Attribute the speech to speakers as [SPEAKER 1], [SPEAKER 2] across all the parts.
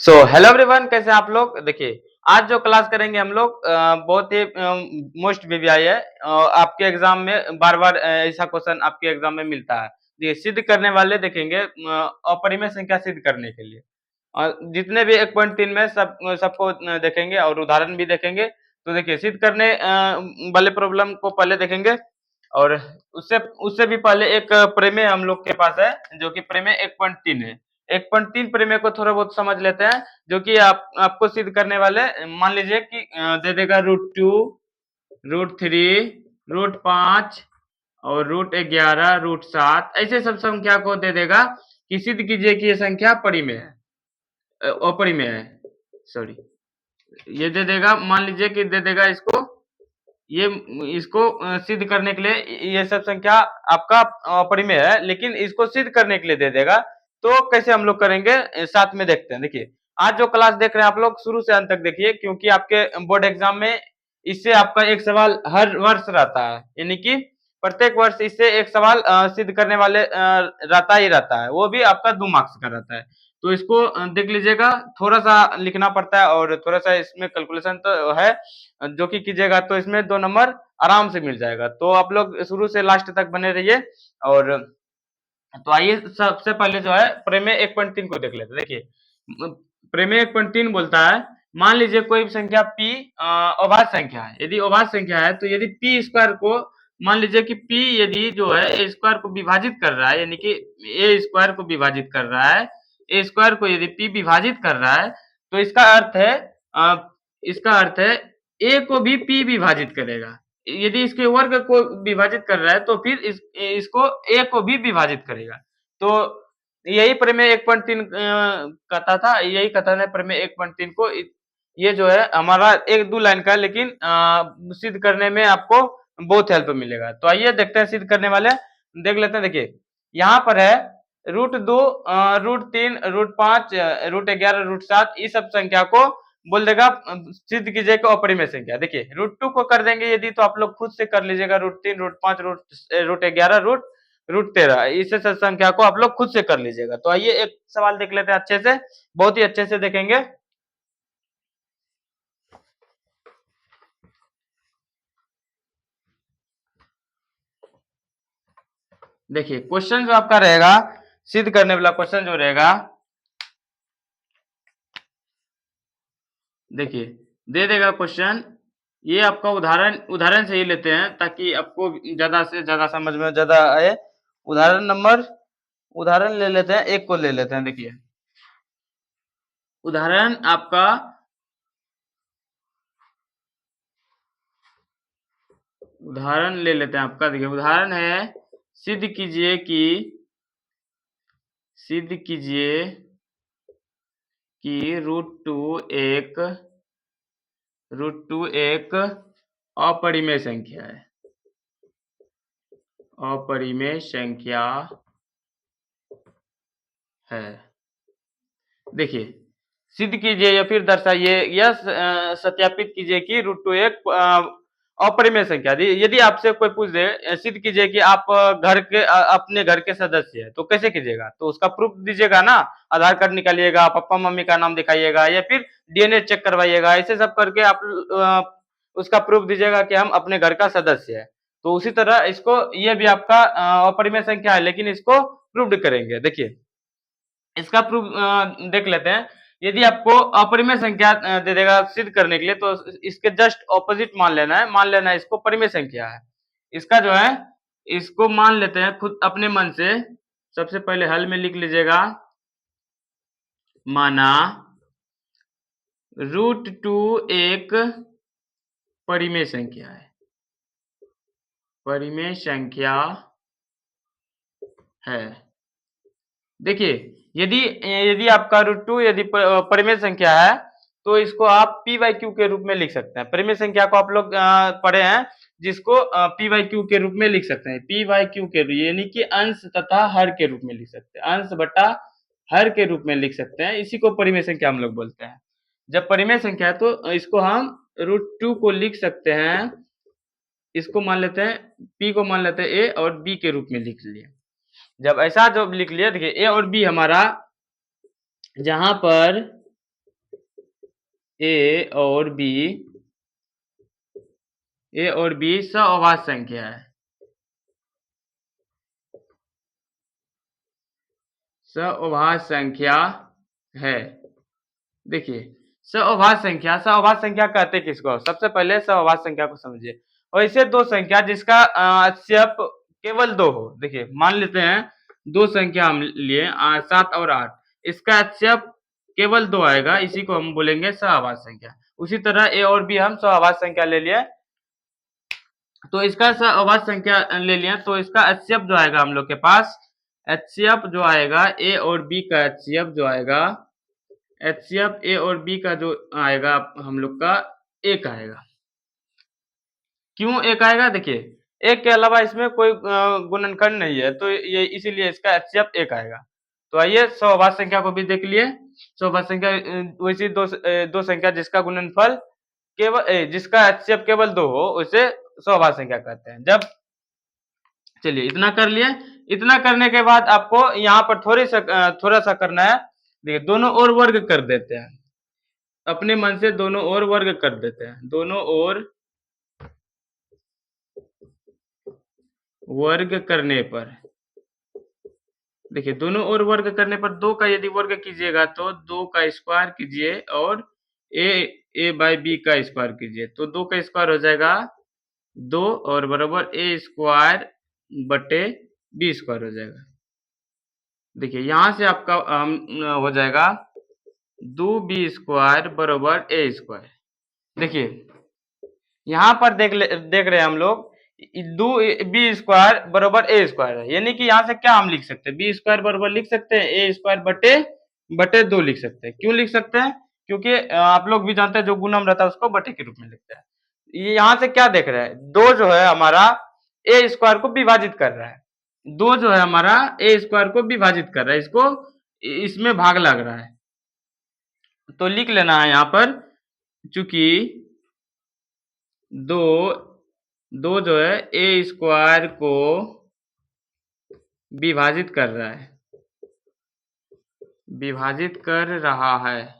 [SPEAKER 1] So hello everyone, कैसे हैं आप लोग। देखिए, आज जो क्लास करेंगे हम लोग बहुत ही मोस्ट वीवीआई है। आपके एग्जाम में बार बार ऐसा क्वेश्चन आपके एग्जाम में मिलता है। ये सिद्ध करने वाले देखेंगे अपरिमेय संख्या सिद्ध करने के लिए। जितने भी 1.3 में सबको देखेंगे और उदाहरण भी देखेंगे। तो देखिए, सिद्ध करने वाले प्रॉब्लम को पहले देखेंगे। और उससे उससे भी पहले एक प्रमेय हम लोग के पास है, जो कि प्रमेय 1.3 है। 1.3 प्रमेय को थोड़ा बहुत समझ लेते हैं, जो कि आपको सिद्ध करने वाले मान लीजिए कि दे देगा √2, √3, √5 और √11, √7 ऐसे सब संख्या को दे देगा कि सिद्ध कीजिए कि ये संख्या परिमेय है, अपरिमेय है, सॉरी। ये दे देगा, मान लीजिए कि दे देगा इसको, ये इसको सिद्ध करने के लिए ये सब संख्या आपका अपरिमेय है, लेकिन इसको सिद्ध करने के लिए दे देगा। तो कैसे हम लोग करेंगे साथ में देखते हैं। देखिए, आज जो क्लास देख रहे हैं आप लोग शुरू से अंत तक देखिए, क्योंकि आपके बोर्ड एग्जाम में इससे आपका एक सवाल हर वर्ष रहता है, यानी कि प्रत्येक वर्ष इससे एक सवाल सिद्ध करने वाले रहता ही रहता है, वो भी आपका 2 मार्क्स का रहता है। तो इसको देख लीजिएगा, थोड़ा सा लिखना पड़ता है और थोड़ा सा इसमें कैलकुलेशन तो है, जो कि कीजिएगा तो इसमें 2 नंबर आराम से मिल जाएगा। तो आप लोग शुरू से लास्ट तक बने रहिए। और तो आइए सबसे पहले जो है प्रमेय 1.3 को देख लेते हैं। देखिए, प्रमेय 1.3 बोलता है, मान लीजिए कोई संख्या p अभाज्य संख्या है। यदि अभाज्य संख्या है तो यदि p स्क्वायर को, मान लीजिए कि p यदि जो है a स्क्वायर को विभाजित कर रहा है, यानी कि a स्क्वायर को विभाजित कर रहा है, a स्क्वायर को यदि p विभाजित कर रहा है, तो इसका अर्थ है इसका अर्थ है a को भी p विभाजित करेगा। यदि इसके वर्ग को विभाजित कर रहा है तो फिर इसको a को भी विभाजित करेगा। तो यही प्रमेय 1.3 कहता था, यही कथन है प्रमेय 1.3 को। ये जो है हमारा 1-2 लाइन का है, लेकिन सिद्ध करने में आपको बहुत हेल्प मिलेगा। तो आइए देखते हैं सिद्ध करने वाले, देख लेते हैं। देखिए, यहाँ पर है √2, √3, √5, √11, √7, इस सब संख्या को बोल देगा सिद्ध कीजिए कि अपरिमेय संख्या। देखिए, √2 को कर देंगे यदि, तो आप लोग खुद से कर लीजिएगा, √3, √5, √11, √13, इस संख्या को आप लोग खुद से कर लीजिएगा। तो आइए एक सवाल देख लेते हैं अच्छे से, बहुत ही अच्छे से देखेंगे। देखिए, क्वेश्चन जो आपका रहेगा, सिद्ध करने वाला क्वेश्चन जो रहेगा, देखिए दे देगा क्वेश्चन। ये आपका उदाहरण से ही लेते हैं, ताकि आपको ज्यादा से ज्यादा समझ में ज्यादा आए। उदाहरण ले लेते हैं, एक को ले लेते हैं। देखिए, उदाहरण आपका उदाहरण ले लेते हैं आपका। देखिए, उदाहरण है, सिद्ध कीजिए कि √2 एक अपरिमेय संख्या है। अपरिमेय संख्या है। देखिए, सिद्ध कीजिए या फिर दर्शाइए या सत्यापित कीजिए कि √2 एक अपरिमेय संख्या। यदि आपसे कोई पूछ दे, सिद्ध कीजिए कि आप अपने घर के सदस्य हैं, तो कैसे कीजिएगा? तो उसका प्रूफ दीजिएगा ना, आधार कार्ड निकालिएगा, पापा मम्मी का नाम दिखाइएगा, या फिर डीएनए चेक करवाइएगा। ऐसे सब करके आप उसका प्रूफ दीजिएगा कि हम अपने घर का सदस्य है। तो उसी तरह इसको, ये भी आपका अपरिमेय संख्या है, लेकिन इसको प्रूव्ड करेंगे। देखिए, इसका प्रूफ देख लेते हैं। यदि आपको अपरिमेय संख्या दे देगा सिद्ध करने के लिए, तो इसके जस्ट ऑपोजिट मान लेना है इसको परिमेय संख्या है। इसका जो है, इसको मान लेते हैं खुद अपने मन से। सबसे पहले हल में लिख लीजिएगा, माना √2 एक परिमेय संख्या है। परिमेय संख्या है। देखिए, यदि यदि आपका √2 यदि परिमेय संख्या है, तो इसको आप p बाई क्यू के रूप में लिख सकते हैं। परिमेय संख्या को आप लोग पढ़े हैं, जिसको p बाई क्यू के रूप में लिख सकते हैं। p बाई क्यू के, यानी कि अंश तथा हर के रूप में लिख सकते हैं। अंश बटा हर के रूप में लिख सकते हैं, इसी को परिमेय संख्या हम लोग बोलते हैं। जब परिमेय संख्या है तो इसको हम √2 को लिख सकते हैं, इसको मान लेते हैं, p को मान लेते हैं a और b के रूप में लिख लिए। जब ऐसा जब लिख लिया, देखिए a और b हमारा, जहां पर ए और बी सअभाज्य संख्या है। सअभाज्य संख्या है। देखिए, सअभाज्य संख्या कहते किसको? सबसे पहले सअभाज्य संख्या को समझिए। वैसे दो संख्या जिसका HCF केवल 2 हो। देखिए, मान लेते हैं दो संख्या हम लिए 7 और 8, इसका HCF केवल 2 आएगा, इसी को हम बोलेंगे सअभाज्य संख्या। उसी तरह ए और बी हम सअभाज्य संख्या ले लिए, तो इसका सअभाज्य संख्या ले लिया, तो इसका HCF जो आएगा हम लोग के पास, HCF जो आएगा ए और बी का HCF जो आएगा, HCF ए और बी का जो आएगा हम लोग का 1 आएगा। क्यों 1 आएगा? देखिए, 1 के अलावा इसमें कोई गुणनखंड नहीं है, तो ये इसीलिए इसका HCF 1 आएगा। तो आइए सअभाज्य संख्या को भी देख लिए। सअभाज्य संख्या वैसी दो संख्या जिसका गुणनफल केवल जिसका HCF केवल 2 हो, उसे सअभाज्य संख्या कहते हैं। जब चलिए इतना कर लिए। इतना करने के बाद आपको यहाँ पर थोड़ा सा करना है। देखिए, दोनों ओर वर्ग कर देते हैं। अपने मन से दोनों ओर वर्ग कर देते हैं। दोनों ओर वर्ग करने पर, देखिए दोनों ओर वर्ग करने पर 2 का यदि वर्ग कीजिएगा तो 2 का स्क्वायर कीजिए और ए बाई बी का स्क्वायर कीजिए, तो 2 का स्क्वायर हो जाएगा 2 और बराबर ए स्क्वायर बटे बी स्क्वायर हो जाएगा। देखिए यहाँ से आपका हो जाएगा 2b स्क्वायर बराबर ए स्क्वायर। देखिए यहाँ पर देख रहे हैं हम लोग, 2b स्क्वायर बराबर ए स्क्वायर है, यानी कि यहाँ से क्या हम लिख सकते हैं? बी स्क्वायर बराबर लिख सकते हैं ए स्क्वायर बटे बटे 2 लिख सकते हैं। क्यों लिख सकते हैं? क्योंकि आप लोग भी जानते हैं जो गुणम रहता है उसको बटे के रूप में लिखते हैं। ये यहाँ से क्या देख रहे हैं? 2 जो है हमारा ए स्क्वायर को विभाजित कर रहा है। 2 जो है हमारा ए स्क्वायर को विभाजित कर रहा है, इसको इसमें भाग लग रहा है, तो लिख लेना है यहाँ पर, चूंकि 2 जो है ए स्क्वायर को विभाजित कर रहा है, विभाजित कर रहा है।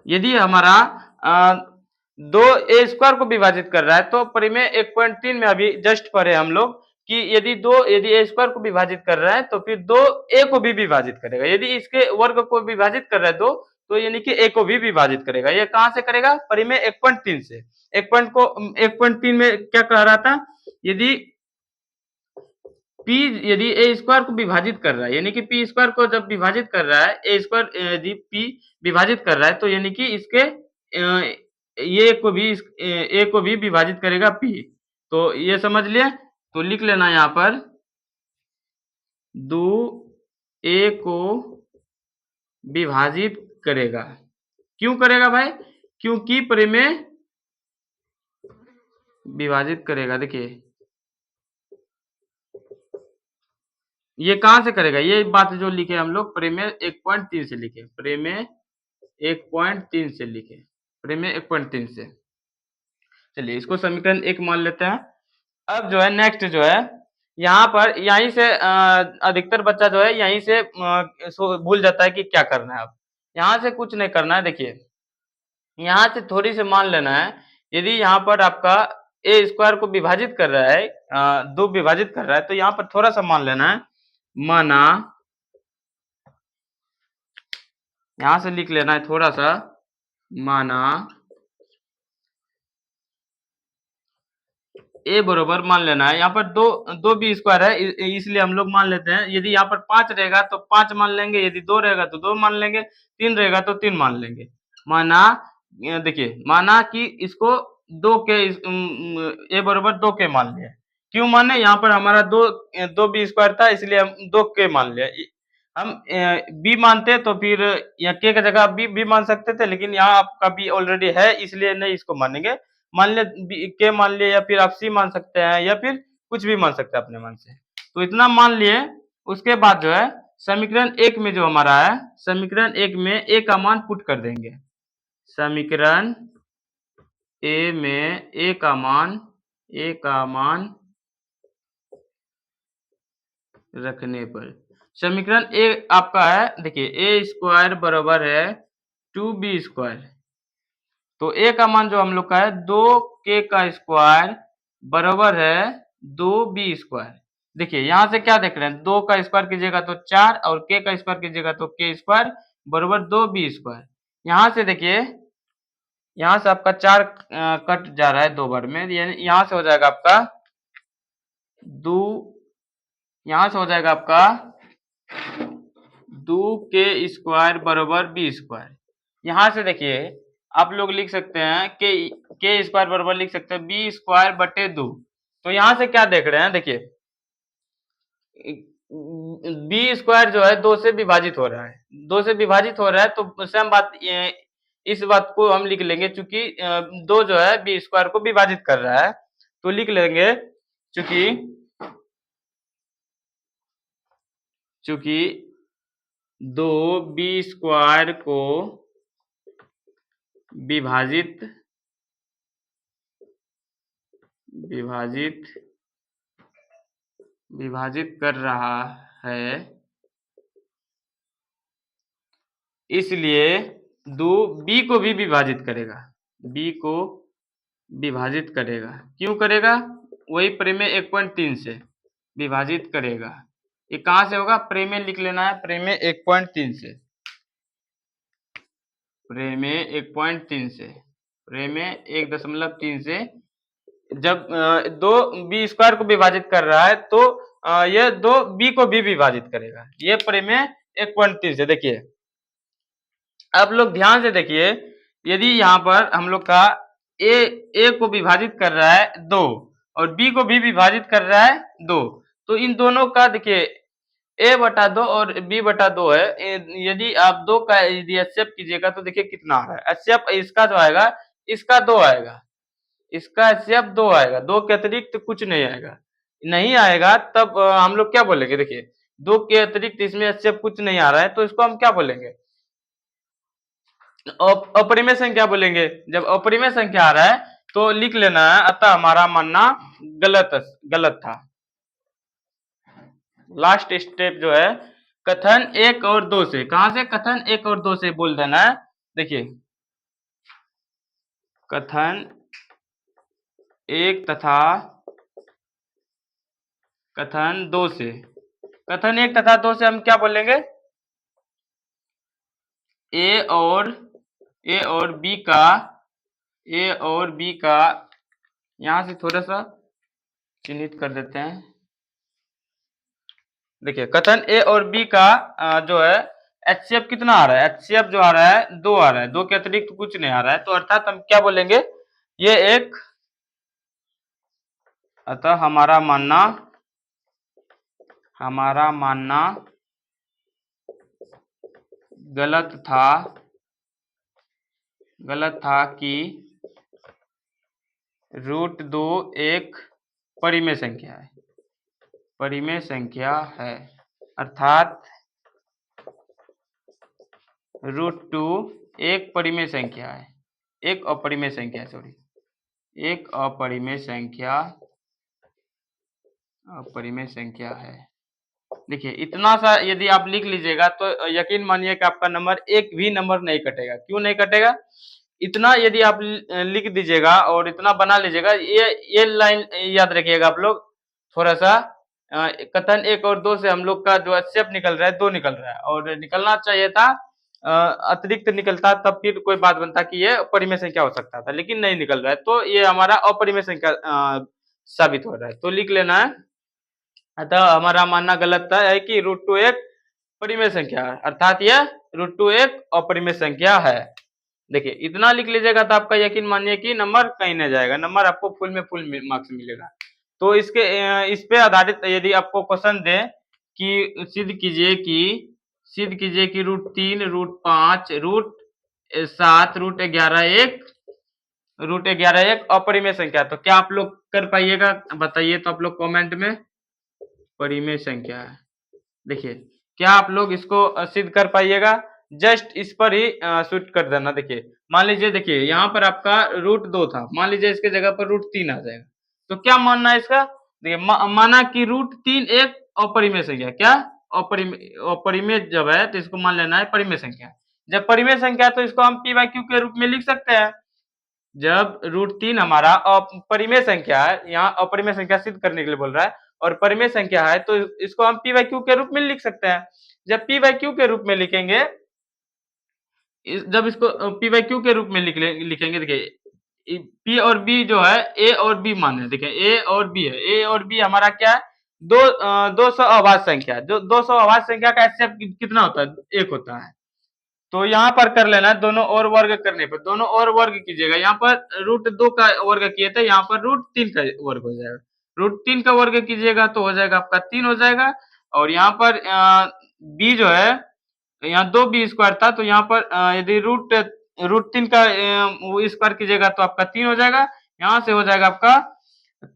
[SPEAKER 1] यदि हमारा 2 ए स्क्वायर को विभाजित कर रहा है, तो परिमेय 1.3 में अभी जस्ट पढ़े हम लोग कि यदि ए स्क्वायर को विभाजित कर रहा है तो फिर 2 ए को भी विभाजित करेगा। यदि इसके वर्ग को विभाजित कर रहा है 2, तो यानी कि ए को भी विभाजित करेगा। ये कहां से करेगा? परिमेय 1.3 से। 1.3 में क्या कह रहा था? यदि P यदि ए स्क्वायर को विभाजित कर रहा है, यानी कि पी स्क्वायर को जब विभाजित कर रहा है, ए स्क्वायर यदि P विभाजित कर रहा है, तो यानी कि इसके ए को भी विभाजित करेगा P। तो ये समझ लिए, तो लिख लेना यहाँ पर 2 ए को विभाजित करेगा। क्यों करेगा भाई? क्योंकि परिमेय विभाजित करेगा। देखिए ये कहां से करेगा? ये बात जो लिखे हम लोग परिमेय 1.3 से लिखे, परिमेय 1.3 से लिखे, परिमेय 1.3 से। चलिए इसको समीकरण 1 मान लेते हैं। अब जो है नेक्स्ट जो है, यहाँ पर यहीं से अधिकतर बच्चा जो है यहीं से भूल जाता है कि क्या करना है। अब यहाँ से कुछ नहीं करना है। देखिए यहाँ से थोड़ी से मान लेना है, यदि यहाँ पर आपका ए स्क्वायर को विभाजित कर रहा है, 2 विभाजित कर रहा है, तो यहाँ पर थोड़ा सा मान लेना है। माना, यहां से लिख लेना है थोड़ा सा, माना ए बरोबर मान लेना है, यहाँ पर दो बी स्क्वायर है, इसलिए हम लोग मान लेते हैं। यदि यहाँ पर 5 रहेगा तो 5 मान लेंगे, यदि 2 रहेगा तो 2 मान लेंगे, 3 रहेगा तो 3 मान लेंगे। माना, देखिए माना कि इसको ए बरोबर 2 के मान लिया। क्यों माने? यहाँ पर हमारा दो बी स्क्वायर था, इसलिए हम 2 के मान लिया। हम बी मानते तो फिर यहाँ के की जगह बी मान सकते थे, लेकिन यहाँ आपका बी ऑलरेडी है, इसलिए नहीं इसको मानेंगे। मान ले के मान लिए, या फिर आप सी मान सकते हैं, या फिर कुछ भी मान सकते हैं अपने मन से। तो इतना मान लिए। उसके बाद जो है समीकरण 1 में जो हमारा है, समीकरण 1 में ए का मान पुट कर देंगे। समीकरण ए में ए का मान रखने पर समीकरण ए आपका है, देखिए ए स्क्वायर बराबर है 2b²। तो a का मान जो हम लोग का है 2k² बराबर है 2b²। देखिए यहाँ से क्या देख रहे हैं, 2 का स्क्वायर कीजिएगा तो 4 और k का स्क्वायर कीजिएगा तो k² बराबर 2b²। यहाँ से देखिए, यहाँ से आपका 4 कट जा रहा है 2 बार में, यानी यहाँ से हो जाएगा आपका 2, यहाँ से हो जाएगा आपका 2k² बराबर b²। यहाँ से देखिए आप लोग लिख सकते हैं k² बराबर लिख सकते हैं b² बटे 2। तो यहाँ से क्या देख रहे हैं, देखिए b² जो है 2 से विभाजित हो रहा है, 2 से विभाजित हो रहा है तो सेम बात इस बात को हम लिख लेंगे, चूंकि 2 जो है b² को विभाजित कर रहा है, तो लिख लेंगे चूंकि 2 b² को विभाजित कर रहा है, इसलिए 2 b को भी विभाजित करेगा, b को विभाजित करेगा। क्यों करेगा? वही प्रमेय 1.3 से विभाजित करेगा। ये कहां से होगा? प्रमेय लिख लेना है, प्रमेय 1.3 से, प्रमेय 1.3 से, प्रमेय 1.3 से जब 2 b² को विभाजित कर रहा है तो यह 2 b को भी विभाजित करेगा। ये प्रमेय 1.3 से। देखिए आप लोग ध्यान से देखिए, यदि यहाँ पर हम लोग का a को विभाजित कर रहा है 2 और b को भी विभाजित कर रहा है 2, तो इन दोनों का देखिए a/2 और b/2 है। यदि आप 2 का यदि HCF कीजिएगा तो देखिए कितना आ रहा है। HCF इसका जो आएगा, इसका 2 आएगा, इसका HCF 2 आएगा, 2 के अतिरिक्त कुछ नहीं आएगा। नहीं आएगा तब हम लोग क्या बोलेंगे? देखिए 2 के अतिरिक्त इसमें HCF कुछ नहीं आ रहा है तो इसको हम क्या बोलेंगे? अपरिमेय संख्या बोलेंगे। जब अपरिमेय संख्या आ रहा है तो लिख लेना है, अतः हमारा मानना गलत था। लास्ट स्टेप जो है कथन 1 और 2 से, कहां से? कथन 1 और 2 से बोल देना है। देखिए कथन 1 तथा कथन 2 से, कथन 1 तथा 2 से हम क्या बोलेंगे? a और b का यहां से थोड़ा सा चिन्हित कर देते हैं। देखिए कथन a और b का जो है HCF कितना आ रहा है? HCF जो आ रहा है 2 आ रहा है, 2 के अतिरिक्त कुछ नहीं आ रहा है, तो अर्थात हम क्या बोलेंगे? ये एक, अतः हमारा मानना गलत था कि √2 एक परिमेय संख्या है, अर्थात √2 एक परिमेय संख्या है, एक अपरिमेय संख्या है। देखिए इतना सा यदि आप लिख लीजिएगा तो यकीन मानिए कि आपका नंबर एक भी नंबर नहीं कटेगा। क्यों नहीं कटेगा? इतना यदि आप लिख दीजिएगा और इतना बना लीजिएगा, ये लाइन याद रखिएगा आप लोग थोड़ा सा। कथन 1 और 2 से हम लोग का जो HCF निकल रहा है 2 निकल रहा है, और निकलना चाहिए था अतिरिक्त निकलता, तब फिर कोई बात बनता कि ये परिमेय संख्या हो सकता था, लेकिन नहीं निकल रहा है तो ये हमारा अपरिमेय संख्या साबित हो रहा है। तो लिख लेना है, अतः हमारा मानना गलत है कि √2 एक परिमेय संख्या है, अर्थात यह √2 एक अपरिमेय संख्या है। देखिए इतना लिख लीजिएगा तो आपका यकीन मानिए कि नंबर कहीं नहीं जाएगा, नंबर आपको फुल में फुल मार्क्स मिलेगा। तो इस पे आधारित यदि आपको क्वेश्चन दे कि सिद्ध कीजिए कि √3, √5, √7, √11 एक अपरिमेय संख्या, तो क्या आप लोग कर पाइएगा? बताइए तो आप लोग कमेंट में। परिमेय संख्या है, देखिए क्या आप लोग इसको सिद्ध कर पाइएगा? जस्ट इस पर ही शूट कर देना। देखिए मान लीजिए, देखिए यहाँ पर आपका √2 था, मान लीजिए इसके जगह पर √3 आ जाएगा, तो क्या मानना है इसका? देखिए माना कि √3 एक अपरिमेय संख्या, क्या अपरिमेय जब है तो इसको मान लेना है परिमेय संख्या। जब परिमेय संख्या तो इसको हम p/q के रूप में लिख सकते हैं। जब √3 हमारा अपरिमेय संख्या है, यहाँ अपरिमेय संख्या सिद्ध करने के लिए बोल रहा है, और परिमेय संख्या है तो इसको हम p/q के रूप में लिख सकते हैं। जब p/q के रूप में लिखेंगे, जब इसको p/q के रूप में लिखेंगे, देखिए p और b जो है a और b मान है, देखिए a और b है, a और b हमारा क्या है, 200 अभाज्य संख्या, जो 200 अभाज्य संख्या का HCF कितना होता है, 1 होता है। तो यहाँ पर कर लेना है, दोनों और वर्ग करने पर, दोनों और वर्ग कीजिएगा, यहाँ पर √2 का वर्ग किए थे, यहाँ पर √3 का वर्ग हो जाएगा, √3 का वर्ग कीजिएगा तो हो जाएगा आपका 3 हो जाएगा, और यहाँ पर b जो है, यहाँ 2b² था, तो यहाँ पर यदि √3 का वो स्क्वायर कीजिएगा तो आपका 3 हो जाएगा, यहाँ से हो जाएगा आपका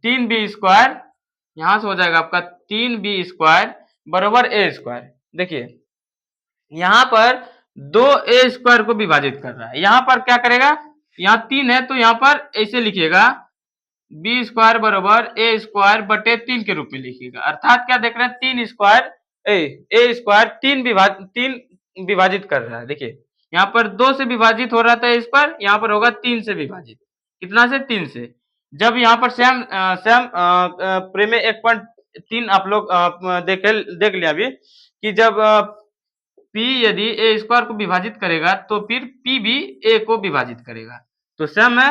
[SPEAKER 1] 3b², यहाँ से हो जाएगा आपका 3b² बराबर a²। देखिए यहाँ पर 2a² को विभाजित कर रहा है, यहाँ पर क्या करेगा, यहाँ 3 है तो यहाँ पर ऐसे लिखिएगा, b² बराबर a² बटे 3 के रूप में लिखिएगा, अर्थात क्या देख रहे हैं, 3 विभाजित कर रहा है। देखिए यहाँ पर 2 से विभाजित हो रहा था इस पर, यहाँ पर होगा 3 से विभाजित, कितना से, 3 से। जब यहाँ पर सेम प्रमेय 1.3 आप लोग देख लिया अभी कि जब p यदि a² को विभाजित करेगा तो फिर p भी a को विभाजित करेगा, तो सेम है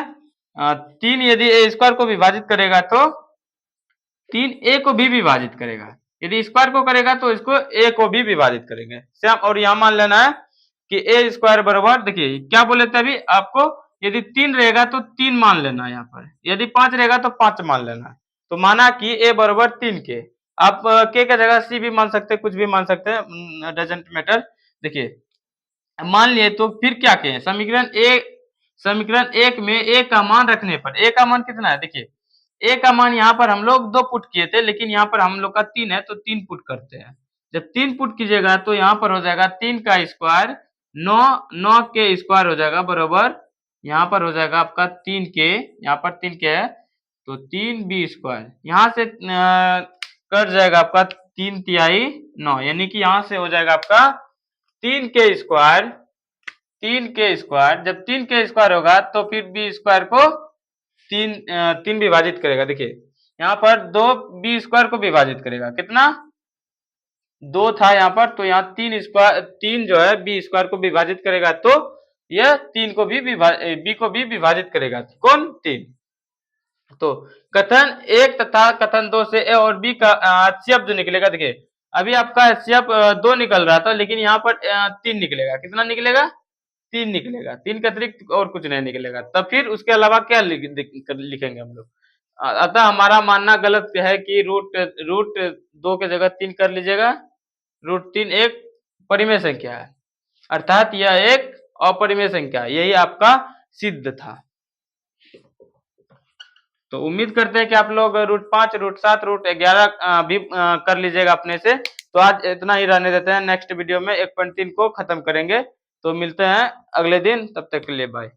[SPEAKER 1] 3 यदि a² को विभाजित करेगा तो 3 a को भी विभाजित करेगा, यदि स्क्वायर को करेगा तो इसको a को भी विभाजित करेंगे सेम। और यहाँ मान लेना है कि a² बराबर, देखिए क्या बोले थे अभी आपको, यदि 3 रहेगा तो 3 मान लेना है, यहाँ पर यदि 5 रहेगा तो 5 मान लेना है, तो माना कि a बराबर 3 के, आप k का जगह c भी मान सकते हैं, कुछ भी मान सकते हैं, डजेंट मैटर। देखिए मान लिए तो फिर क्या कहें, समीकरण 1 में a का मान रखने पर, a का मान कितना है, देखिए a का मान यहाँ पर हम लोग 2 पुट किए थे, लेकिन यहाँ पर हम लोग का 3 है तो 3 पुट करते हैं। जब 3 पुट कीजिएगा तो यहाँ पर हो जाएगा 3 का स्क्वायर 9 के स्क्वायर हो जाएगा बराबर, यहाँ पर हो जाएगा आपका 3 के, यहाँ पर 3 के है तो 3b², यहाँ से कट जाएगा आपका 3 तिहाई 9, यानी कि यहाँ से हो जाएगा आपका 3 के स्क्वायर, जब 3 के स्क्वायर होगा तो फिर b² को 3 विभाजित करेगा। देखिए यहाँ पर 2b² को विभाजित करेगा, कितना 2 था यहाँ पर, तो यहाँ 3 जो है b² को विभाजित करेगा तो यह 3 को भी b को भी विभाजित करेगा, कौन 3। तो कथन 1 तथा कथन 2 से a और b का HCF जो निकलेगा, देखिए अभी आपका HCF 2 निकल रहा था, लेकिन यहाँ पर 3 निकलेगा, कितना निकलेगा, 3 निकलेगा, 3 के अतिरिक्त और कुछ नहीं निकलेगा। तब फिर उसके अलावा क्या लिखेंगे हम लोग, अतः हमारा मानना गलत है कि रूट 2 के जगह 3 कर लीजिएगा, √3 एक परिमेय संख्या है, अर्थात यह एक अपरिमेय संख्या, यही आपका सिद्ध था। तो उम्मीद करते हैं कि आप लोग √5, √7, √11 भी कर लीजिएगा अपने से। तो आज इतना ही रहने देते हैं, नेक्स्ट वीडियो में 1.3 को खत्म करेंगे। तो मिलते हैं अगले दिन, तब तक के लिए बाय।